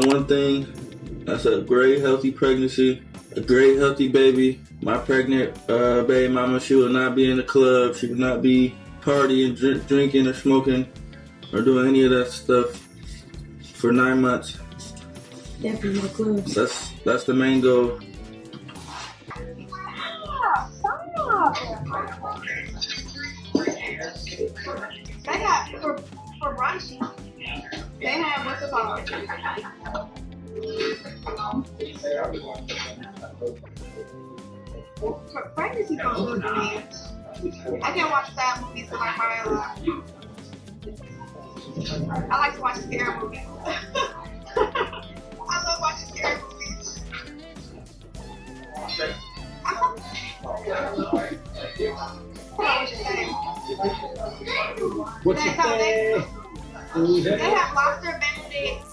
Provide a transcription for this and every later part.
One thing, that's a great healthy pregnancy, a great healthy baby. My pregnant baby mama, she will not be in the club. She will not be partying, drinking or smoking or doing any of that stuff for 9 months. Definitely no clubs. That's the main goal. They got for brunch. They have what's it called? For pregnancy don't look good. I can't watch sad movies in my cry a lot. I like to watch scary movies. I love watching scary movies. What's your name? They have lobster Benedict.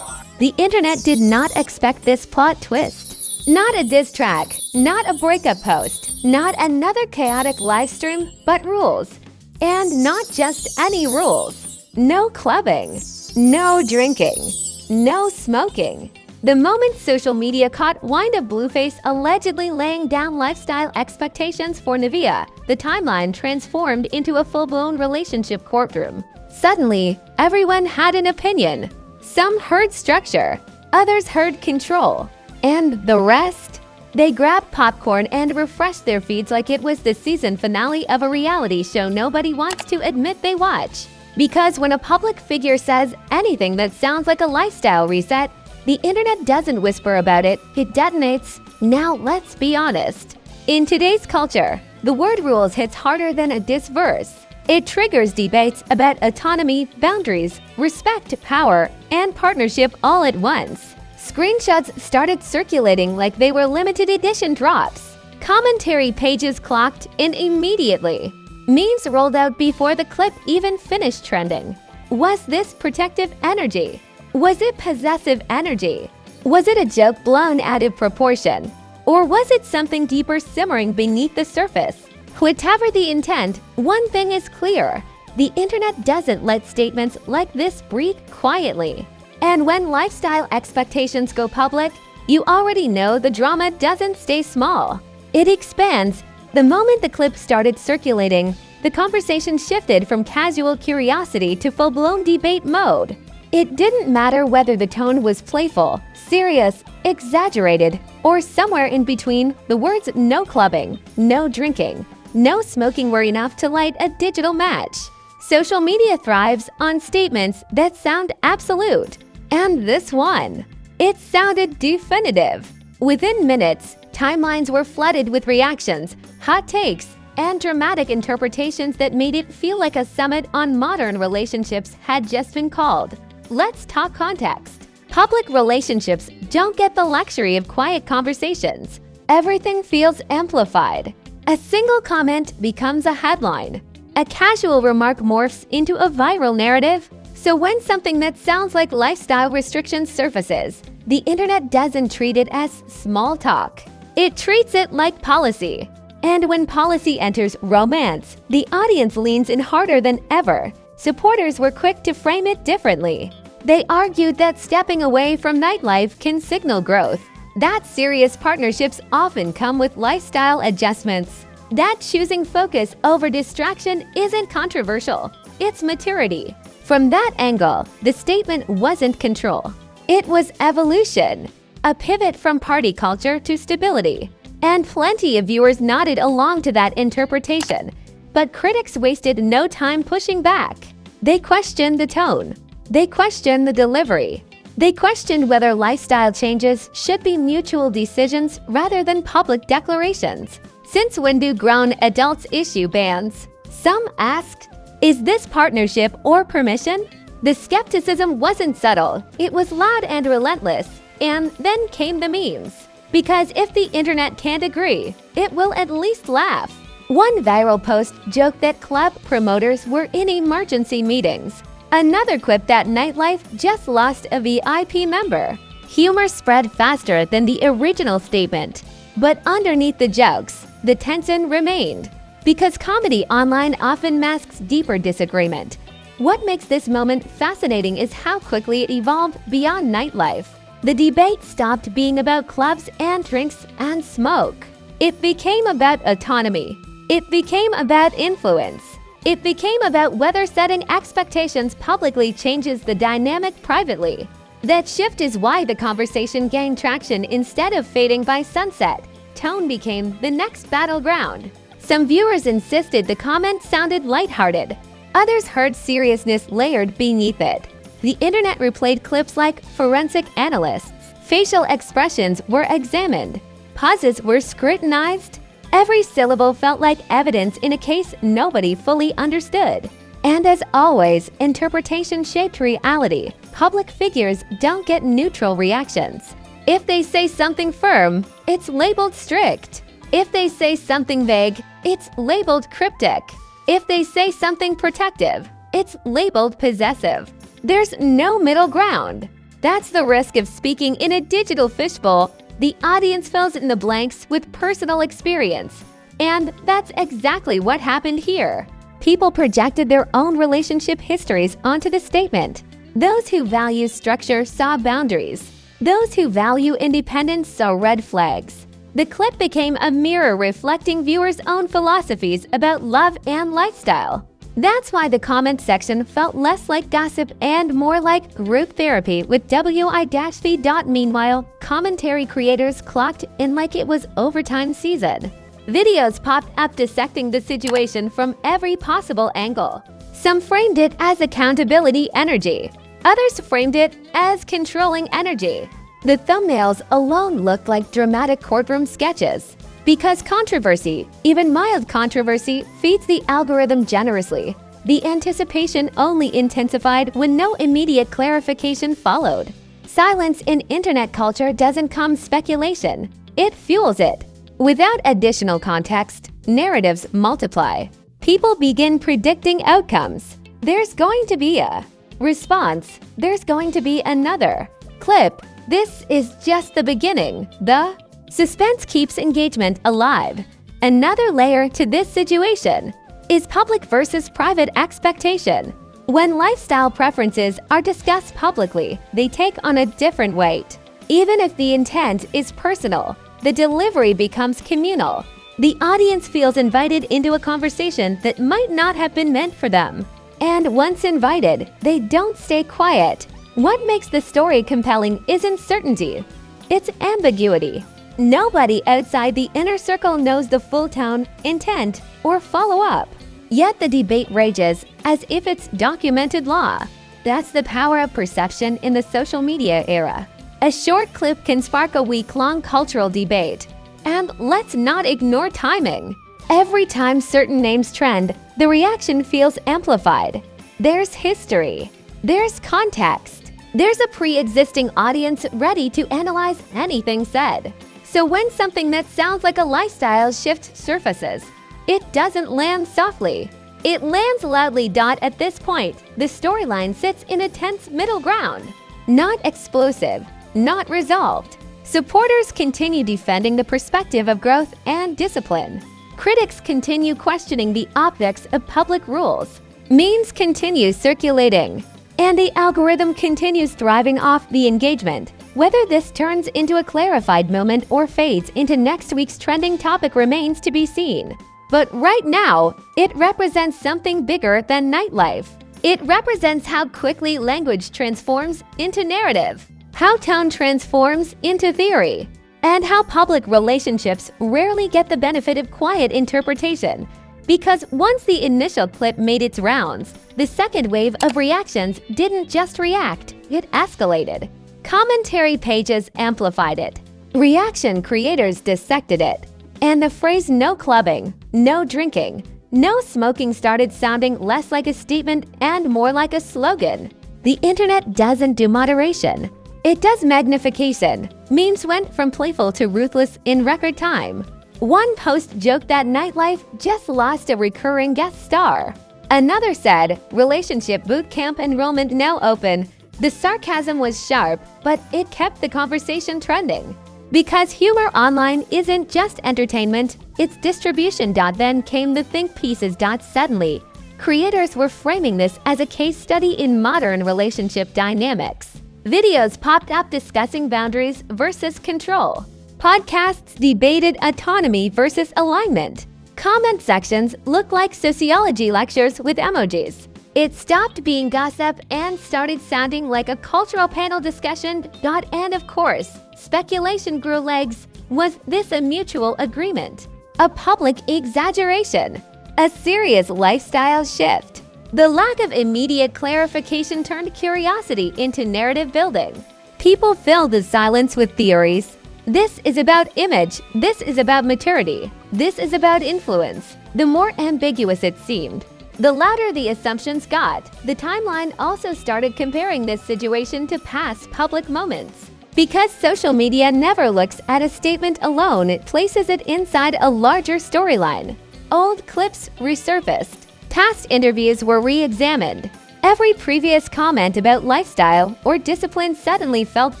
The internet did not expect this plot twist. Not a diss track, not a breakup post, not another chaotic live stream, but rules. And not just any rules. No clubbing, no drinking, no smoking. The moment social media caught wind of Blueface allegedly laying down lifestyle expectations for Neveah, the timeline transformed into a full-blown relationship courtroom. Suddenly, everyone had an opinion. Some heard structure, others heard control. And the rest? They grabbed popcorn and refreshed their feeds like it was the season finale of a reality show nobody wants to admit they watch. Because when a public figure says anything that sounds like a lifestyle reset, the internet doesn't whisper about it, it detonates. Now let's be honest. In today's culture, the word rules hits harder than a diss verse. It triggers debates about autonomy, boundaries, respect, power, and partnership all at once. Screenshots started circulating like they were limited edition drops. Commentary pages clocked in immediately. Memes rolled out before the clip even finished trending. Was this protective energy? Was it possessive energy? Was it a joke blown out of proportion? Or was it something deeper simmering beneath the surface? Whatever the intent, one thing is clear. The internet doesn't let statements like this breathe quietly. And when lifestyle expectations go public, you already know the drama doesn't stay small. It expands. The moment the clip started circulating, the conversation shifted from casual curiosity to full-blown debate mode. It didn't matter whether the tone was playful, serious, exaggerated, or somewhere in between. The words no clubbing, no drinking, no smoking were enough to light a digital match. Social media thrives on statements that sound absolute. And this one, it sounded definitive. Within minutes, timelines were flooded with reactions, hot takes, and dramatic interpretations that made it feel like a summit on modern relationships had just been called. Let's talk context. Public relationships don't get the luxury of quiet conversations. Everything feels amplified. A single comment becomes a headline. A casual remark morphs into a viral narrative. So when something that sounds like lifestyle restrictions surfaces, the internet doesn't treat it as small talk. It treats it like policy. And when policy enters romance, the audience leans in harder than ever. Supporters were quick to frame it differently. They argued that stepping away from nightlife can signal growth, that serious partnerships often come with lifestyle adjustments, that choosing focus over distraction isn't controversial, it's maturity. From that angle, the statement wasn't control. It was evolution, a pivot from party culture to stability. And plenty of viewers nodded along to that interpretation. But critics wasted no time pushing back. They questioned the tone. They questioned the delivery. They questioned whether lifestyle changes should be mutual decisions rather than public declarations. Since when do grown adults issue bans? Some asked, is this partnership or permission? The skepticism wasn't subtle. It was loud and relentless. And then came the memes. Because if the internet can't agree, it will at least laugh. One viral post joked that club promoters were in emergency meetings. Another quipped that nightlife just lost a VIP member. Humor spread faster than the original statement. But underneath the jokes, the tension remained. Because comedy online often masks deeper disagreement. What makes this moment fascinating is how quickly it evolved beyond nightlife. The debate stopped being about clubs and drinks and smoke. It became about autonomy. It became about influence. It became about whether setting expectations publicly changes the dynamic privately. That shift is why the conversation gained traction instead of fading by sunset. Tone became the next battleground. Some viewers insisted the comment sounded lighthearted. Others heard seriousness layered beneath it. The internet replayed clips like forensic analysts. Facial expressions were examined. Pauses were scrutinized. Every syllable felt like evidence in a case nobody fully understood. And as always, interpretation shaped reality. Public figures don't get neutral reactions. If they say something firm, it's labeled strict. If they say something vague, it's labeled cryptic. If they say something protective, it's labeled possessive. There's no middle ground. That's the risk of speaking in a digital fishbowl. The audience fills in the blanks with personal experience. And that's exactly what happened here. People projected their own relationship histories onto the statement. Those who value structure saw boundaries. Those who value independence saw red flags. The clip became a mirror reflecting viewers' own philosophies about love and lifestyle. That's why the comment section felt less like gossip and more like group therapy with WI-V. Meanwhile, commentary creators clocked in like it was overtime season. Videos popped up dissecting the situation from every possible angle. Some framed it as accountability energy. Others framed it as controlling energy. The thumbnails alone looked like dramatic courtroom sketches. Because controversy, even mild controversy, feeds the algorithm generously. The anticipation only intensified when no immediate clarification followed. Silence in internet culture doesn't come speculation. It fuels it. Without additional context, narratives multiply. People begin predicting outcomes. There's going to be a response. There's going to be another clip. This is just the beginning. The suspense keeps engagement alive. Another layer to this situation is public versus private expectation. When lifestyle preferences are discussed publicly, they take on a different weight. Even if the intent is personal, the delivery becomes communal. The audience feels invited into a conversation that might not have been meant for them. And once invited, they don't stay quiet. What makes the story compelling isn't certainty. It's ambiguity. Nobody outside the inner circle knows the full tone, intent, or follow-up. Yet the debate rages as if it's documented law. That's the power of perception in the social media era. A short clip can spark a week-long cultural debate. And let's not ignore timing. Every time certain names trend, the reaction feels amplified. There's history. There's context. There's a pre-existing audience ready to analyze anything said. So when something that sounds like a lifestyle shift surfaces, it doesn't land softly. It lands loudly. At this point, the storyline sits in a tense middle ground. Not explosive, not resolved. Supporters continue defending the perspective of growth and discipline. Critics continue questioning the optics of public rules. Memes continue circulating. And the algorithm continues thriving off the engagement. Whether this turns into a clarified moment or fades into next week's trending topic remains to be seen. But right now, it represents something bigger than nightlife. It represents how quickly language transforms into narrative, how tone transforms into theory, and how public relationships rarely get the benefit of quiet interpretation. Because once the initial clip made its rounds, the second wave of reactions didn't just react, it escalated. Commentary pages amplified it. Reaction creators dissected it. And the phrase "no clubbing, no drinking, no smoking" started sounding less like a statement and more like a slogan. The internet doesn't do moderation. It does magnification. Memes went from playful to ruthless in record time. One post joked that nightlife just lost a recurring guest star. Another said, "Relationship boot camp enrollment now open." The sarcasm was sharp, but it kept the conversation trending. Because humor online isn't just entertainment, it's distribution. Then came the think pieces. Suddenly, Creators were framing this as a case study in modern relationship dynamics. Videos popped up discussing boundaries versus control. Podcasts debated autonomy versus alignment. Comment sections looked like sociology lectures with emojis. It stopped being gossip and started sounding like a cultural panel discussion. And of course, speculation grew legs. Was this a mutual agreement? A public exaggeration? A serious lifestyle shift? The lack of immediate clarification turned curiosity into narrative building. People filled the silence with theories. This is about image. This is about maturity. This is about influence. The more ambiguous it seemed, the louder the assumptions got. The timeline also started comparing this situation to past public moments. Because social media never looks at a statement alone, it places it inside a larger storyline. Old clips resurfaced. Past interviews were re-examined. Every previous comment about lifestyle or discipline suddenly felt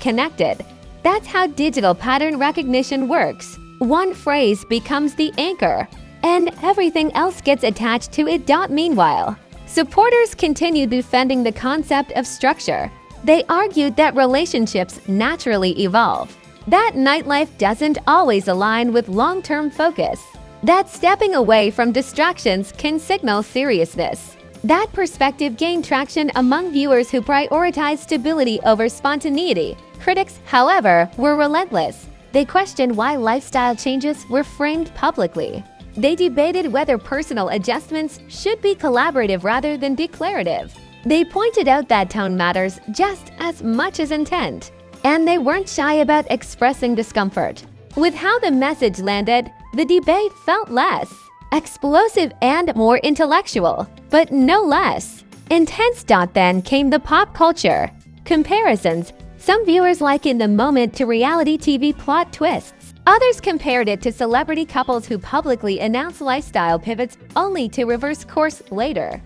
connected. That's how digital pattern recognition works. One phrase becomes the anchor, and everything else gets attached to it. Meanwhile, supporters continued defending the concept of structure. They argued that relationships naturally evolve, that nightlife doesn't always align with long-term focus, that stepping away from distractions can signal seriousness. That perspective gained traction among viewers who prioritize stability over spontaneity. Critics, however, were relentless. They questioned why lifestyle changes were framed publicly. They debated whether personal adjustments should be collaborative rather than declarative. They pointed out that tone matters just as much as intent, and they weren't shy about expressing discomfort. With how the message landed, the debate felt less explosive and more intellectual, but no less intense. Then came the pop culture comparisons. Some viewers likened the moment to reality TV plot twists. Others compared it to celebrity couples who publicly announce lifestyle pivots only to reverse course later.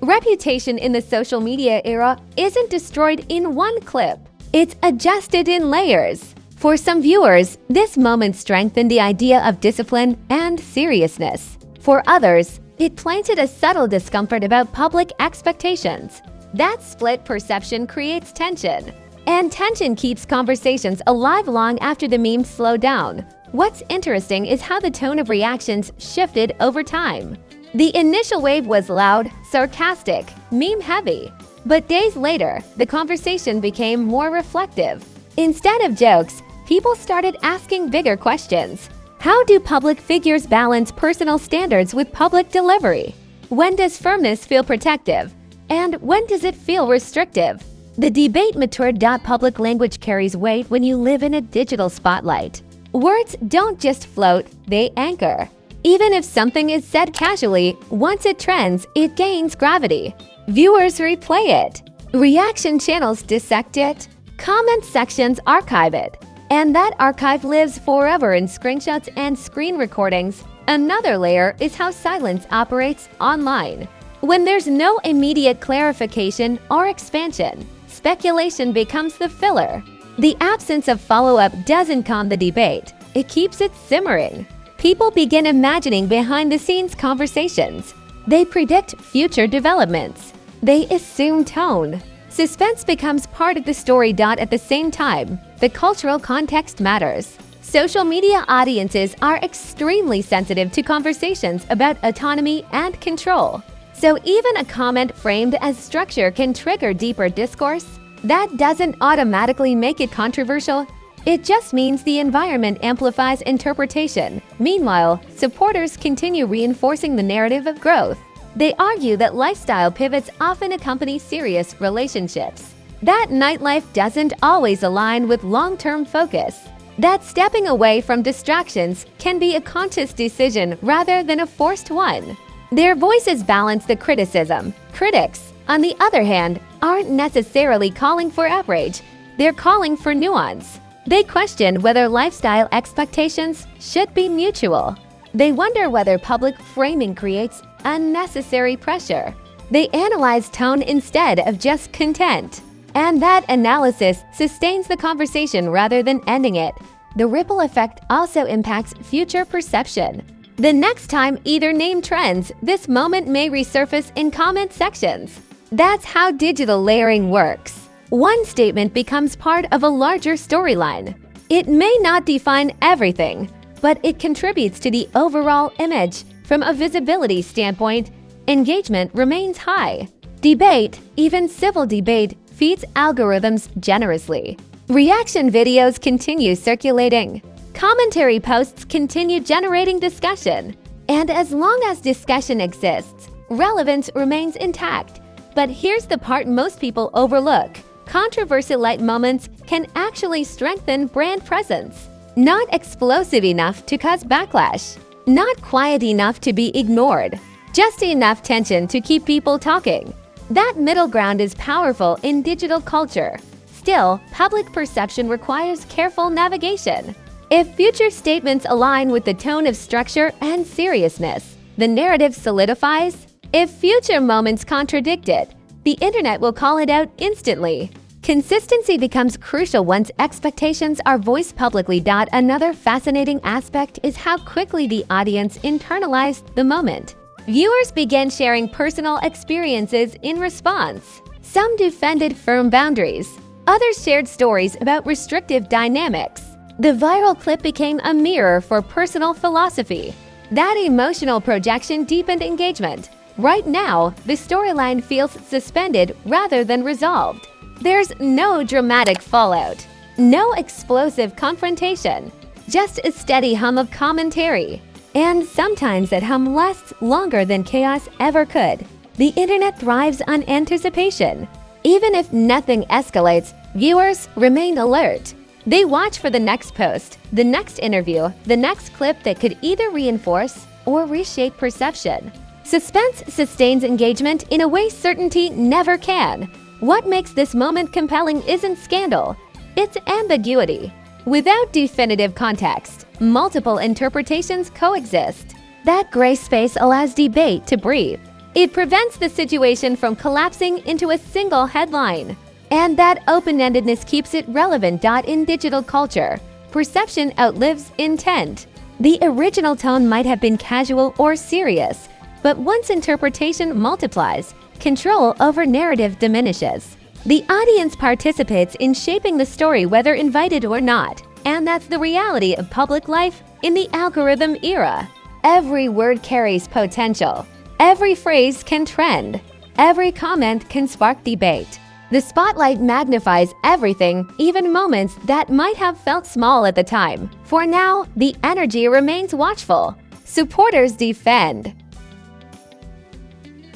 Reputation in the social media era isn't destroyed in one clip. It's adjusted in layers. For some viewers, this moment strengthened the idea of discipline and seriousness. For others, it planted a subtle discomfort about public expectations. That split perception creates tension, and tension keeps conversations alive long after the memes slow down. What's interesting is how the tone of reactions shifted over time. The initial wave was loud, sarcastic, meme-heavy. But days later, the conversation became more reflective. Instead of jokes, people started asking bigger questions. How do public figures balance personal standards with public delivery? When does firmness feel protective? And when does it feel restrictive? The debate matured. Public language carries weight when you live in a digital spotlight. Words don't just float, they anchor. Even if something is said casually, once it trends, it gains gravity. Viewers replay it. Reaction channels dissect it. Comment sections archive it. And that archive lives forever in screenshots and screen recordings. Another layer is how silence operates online. When there's no immediate clarification or expansion, speculation becomes the filler. The absence of follow-up doesn't calm the debate. It keeps it simmering. People begin imagining behind-the-scenes conversations. They predict future developments. They assume tone. Suspense becomes part of the story. At the same time, the cultural context matters. Social media audiences are extremely sensitive to conversations about autonomy and control. So even a comment framed as structure can trigger deeper discourse. That doesn't automatically make it controversial. It just means the environment amplifies interpretation. Meanwhile, supporters continue reinforcing the narrative of growth. They argue that lifestyle pivots often accompany serious relationships, that nightlife doesn't always align with long-term focus, that stepping away from distractions can be a conscious decision rather than a forced one. Their voices balance the criticism. Critics, on the other hand, aren't necessarily calling for outrage. They're calling for nuance. They question whether lifestyle expectations should be mutual. They wonder whether public framing creates unnecessary pressure. They analyze tone instead of just content. And that analysis sustains the conversation rather than ending it. The ripple effect also impacts future perception. The next time either name trends, this moment may resurface in comment sections. That's how digital layering works. One statement becomes part of a larger storyline. It may not define everything, but it contributes to the overall image. From a visibility standpoint, engagement remains high. Debate, even civil debate, feeds algorithms generously. Reaction videos continue circulating. Commentary posts continue generating discussion. And as long as discussion exists, relevance remains intact. But here's the part most people overlook. Controversial light moments can actually strengthen brand presence. Not explosive enough to cause backlash. Not quiet enough to be ignored. Just enough tension to keep people talking. That middle ground is powerful in digital culture. Still, public perception requires careful navigation. If future statements align with the tone of structure and seriousness, the narrative solidifies. If future moments contradict it, the internet will call it out instantly. Consistency becomes crucial once expectations are voiced publicly. Another fascinating aspect is how quickly the audience internalized the moment. Viewers began sharing personal experiences in response. Some defended firm boundaries. Others shared stories about restrictive dynamics. The viral clip became a mirror for personal philosophy. That emotional projection deepened engagement. Right now, the storyline feels suspended rather than resolved. There's no dramatic fallout, no explosive confrontation, just a steady hum of commentary. And sometimes that hum lasts longer than chaos ever could. The internet thrives on anticipation. Even if nothing escalates, viewers remain alert. They watch for the next post, the next interview, the next clip that could either reinforce or reshape perception. Suspense sustains engagement in a way certainty never can. What makes this moment compelling isn't scandal, it's ambiguity. Without definitive context, multiple interpretations coexist. That gray space allows debate to breathe. It prevents the situation from collapsing into a single headline. And that open-endedness keeps it relevant. In digital culture, perception outlives intent. The original tone might have been casual or serious, but once interpretation multiplies, control over narrative diminishes. The audience participates in shaping the story whether invited or not, and that's the reality of public life in the algorithm era. Every word carries potential. Every phrase can trend. Every comment can spark debate. The spotlight magnifies everything, even moments that might have felt small at the time. For now, the energy remains watchful. Supporters defend.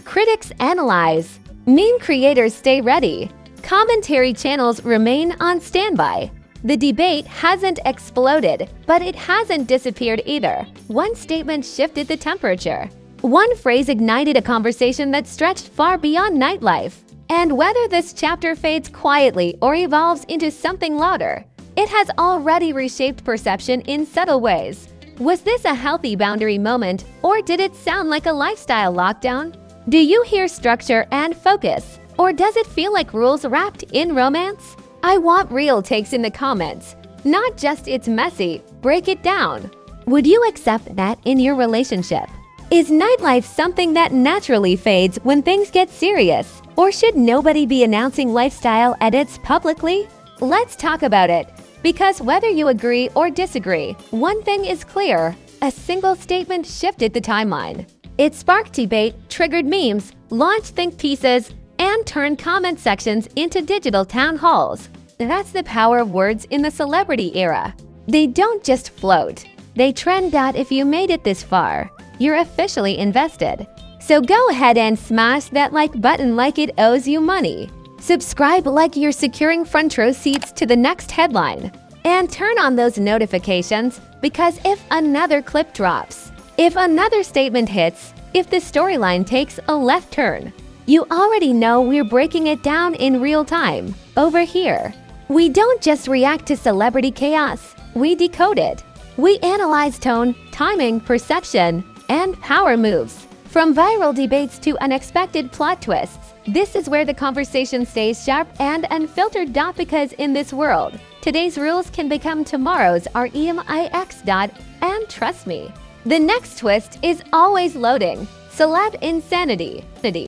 Critics analyze. Meme creators stay ready. Commentary channels remain on standby. The debate hasn't exploded, but it hasn't disappeared either. One statement shifted the temperature. One phrase ignited a conversation that stretched far beyond nightlife. And whether this chapter fades quietly or evolves into something louder, it has already reshaped perception in subtle ways. Was this a healthy boundary moment, or did it sound like a lifestyle lockdown? Do you hear structure and focus, or does it feel like rules wrapped in romance? I want real takes in the comments, not just it's messy, break it down. Would you accept that in your relationship? Is nightlife something that naturally fades when things get serious? Or should nobody be announcing lifestyle edits publicly? Let's talk about it, because whether you agree or disagree, one thing is clear: a single statement shifted the timeline. It sparked debate, triggered memes, launched think pieces, and turned comment sections into digital town halls. That's the power of words in the celebrity era. They don't just float, they trend. If you made it this far, you're officially invested. So go ahead and smash that like button like it owes you money. Subscribe like you're securing front row seats to the next headline. And turn on those notifications, because if another clip drops, if another statement hits, if the storyline takes a left turn, you already know we're breaking it down in real time over here. We don't just react to celebrity chaos, we decode it. We analyze tone, timing, perception, and power moves. From viral debates to unexpected plot twists, this is where the conversation stays sharp and unfiltered. Because in this world, today's rules can become tomorrow's REMIX. And trust me, The next twist is always loading. Celeb insanity.